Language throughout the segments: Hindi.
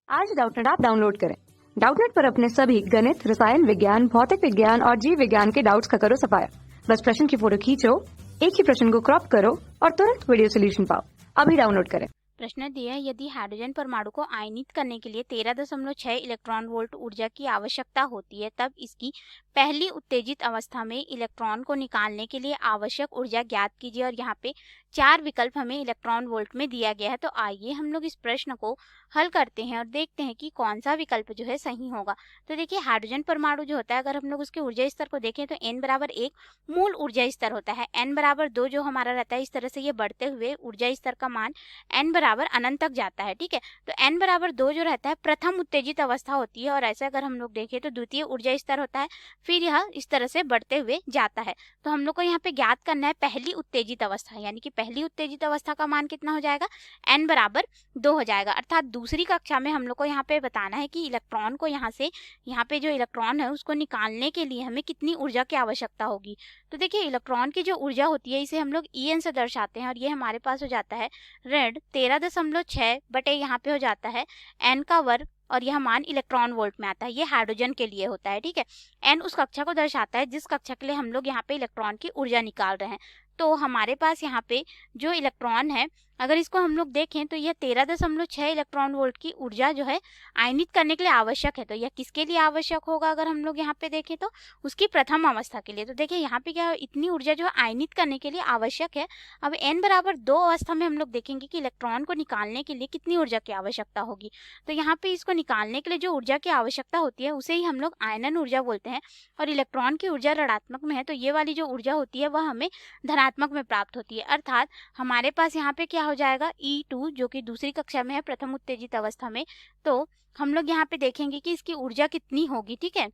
आज डाउटनेट ऐप डाउनलोड करें। डाउटनेट पर अपने सभी गणित, रसायन विज्ञान, भौतिक विज्ञान और जीव विज्ञान के डाउट्स का करो सफाया। बस प्रश्न की फोटो खींचो, एक ही प्रश्न को क्रॉप करो और तुरंत वीडियो सोल्यूशन पाओ। अभी डाउनलोड करें। प्रश्न दिया है, यदि हाइड्रोजन परमाणु को आयनित करने के लिए 13.6 इलेक्ट्रॉन वोल्ट ऊर्जा की आवश्यकता होती है, तब इसकी पहली उत्तेजित अवस्था में इलेक्ट्रॉन को निकालने के लिए आवश्यक ऊर्जा ज्ञात कीजिए। और यहाँ पे 4 विकल्प हमें इलेक्ट्रॉन वोल्ट में दिया गया है। तो आइए हम लोग इस प्रश्न को हल करते हैं और देखते हैं कि कौन सा विकल्प जो है सही होगा। तो देखिए, हाइड्रोजन परमाणु जो होता है, अगर हम लोग उसके ऊर्जा स्तर को देखें तो n बराबर 1 मूल ऊर्जा स्तर होता है, n बराबर 2 जो हमारा रहता है। इस तरह से ये बढ़ते हुए ऊर्जा स्तर का मान n बराबर अनंत तक जाता है। ठीक है, तो n बराबर 2 जो रहता है प्रथम उत्तेजित अवस्था होती है, और ऐसा अगर हम लोग देखें तो द्वितीय ऊर्जा स्तर होता है। फिर यह इस तरह से बढ़ते हुए जाता है। तो हम लोग को यहाँ पे ज्ञात करना है पहली उत्तेजित अवस्था, यानी कि पहली उत्तेजित अवस्था का मान कितना हो जाएगा, n बराबर 2 हो जाएगा। अर्थात दूसरी कक्षा में हम लोग को यहाँ पे बताना है कि इलेक्ट्रॉन को यहाँ पे जो इलेक्ट्रॉन है उसको निकालने के लिए हमें कितनी ऊर्जा की आवश्यकता होगी। तो देखिए, इलेक्ट्रॉन की जो ऊर्जा होती है इसे हम लोग En से दर्शाते हैं, और ये हमारे पास हो जाता है ऋण 13.6 बटे यहाँ पे हो जाता है n का वर्ग, और यह मान इलेक्ट्रॉन वोल्ट में आता है। ये हाइड्रोजन के लिए होता है। ठीक है, n उस कक्षा को दर्शाता है जिस कक्षा के लिए हम लोग यहाँ पे इलेक्ट्रॉन की ऊर्जा निकाल रहे हैं। तो हमारे पास यहाँ पे जो इलेक्ट्रॉन है, अगर इसको हम लोग देखें तो यह 13.6 इलेक्ट्रॉन वोल्ट की ऊर्जा जो है आयनित करने के लिए आवश्यक है। तो यह किसके लिए आवश्यक होगा, अगर हम लोग यहाँ पे देखें तो उसकी प्रथम अवस्था के लिए। तो देखिए, यहाँ पे क्या इतनी ऊर्जा जो है आयनित करने के लिए आवश्यक है। अब n बराबर 2 अवस्था में हम लोग देखेंगे कि इलेक्ट्रॉन को निकालने के लिए कितनी ऊर्जा की आवश्यकता होगी। तो यहाँ पे इसको निकालने के लिए जो ऊर्जा की आवश्यकता होती है उसे ही हम लोग आयनन ऊर्जा बोलते हैं। और इलेक्ट्रॉन की ऊर्जा ऋणात्मक में है, तो ये वाली जो ऊर्जा होती है वह हमें धनात्मक में प्राप्त होती है। अर्थात हमारे पास यहाँ पे क्या हो जाएगा, E2 जो कि दूसरी कक्षा में है प्रथम उत्तेजित अवस्था में। तो हम लोग यहाँ पे देखेंगे कि इसकी ऊर्जा कितनी होगी। ठीक है,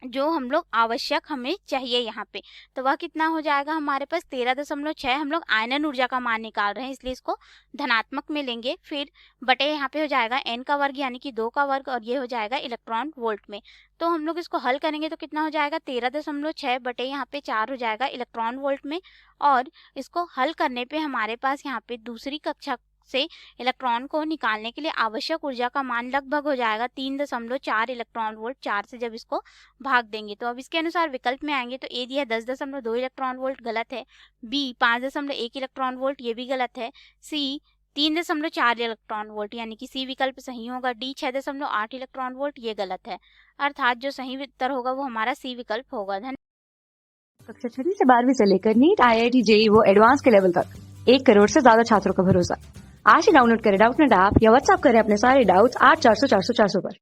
जो हम लोग आवश्यक हमें चाहिए यहाँ पे, तो वह कितना हो जाएगा हमारे पास 13.6। हम लोग आयनन ऊर्जा का मान निकाल रहे हैं, इसलिए इसको धनात्मक में लेंगे। फिर बटे यहाँ पे हो जाएगा n का वर्ग यानी कि 2 का वर्ग, और ये हो जाएगा इलेक्ट्रॉन वोल्ट में। तो हम लोग इसको हल करेंगे तो कितना हो जाएगा, 13.6 बटे यहाँ पे 4 हो जाएगा इलेक्ट्रॉन वोल्ट में। और इसको हल करने पे हमारे पास यहाँ पे दूसरी कक्षा से इलेक्ट्रॉन को निकालने के लिए आवश्यक ऊर्जा का मान लगभग हो जाएगा 3.4 इलेक्ट्रॉन वोल्ट। 4 से जब इसको भाग देंगे तो अब इसके अनुसार विकल्प में आएंगे तो ए दिया है 10.2 इलेक्ट्रॉन वोल्ट, गलत है। बी 5.1 इलेक्ट्रॉन वोल्ट, ये भी गलत है। सी 3.4 इलेक्ट्रॉन वोल्ट, यानी कि सी विकल्प सही होगा। डी 6.8 इलेक्ट्रॉन वोल्ट, ये गलत है। अर्थात जो सही उत्तर होगा वो हमारा सी विकल्प होगा। कक्षा 6 से 12वीं से लेकर नीट, IIT, JEE वो एडवांस के लेवल तक 1 करोड़ से ज्यादा छात्रों का भरोसा। आज ही डाउनलोड करें डाउटनेट ऐप या व्हाट्सएप करें अपने सारे डाउट्स 8400 400 400 पर।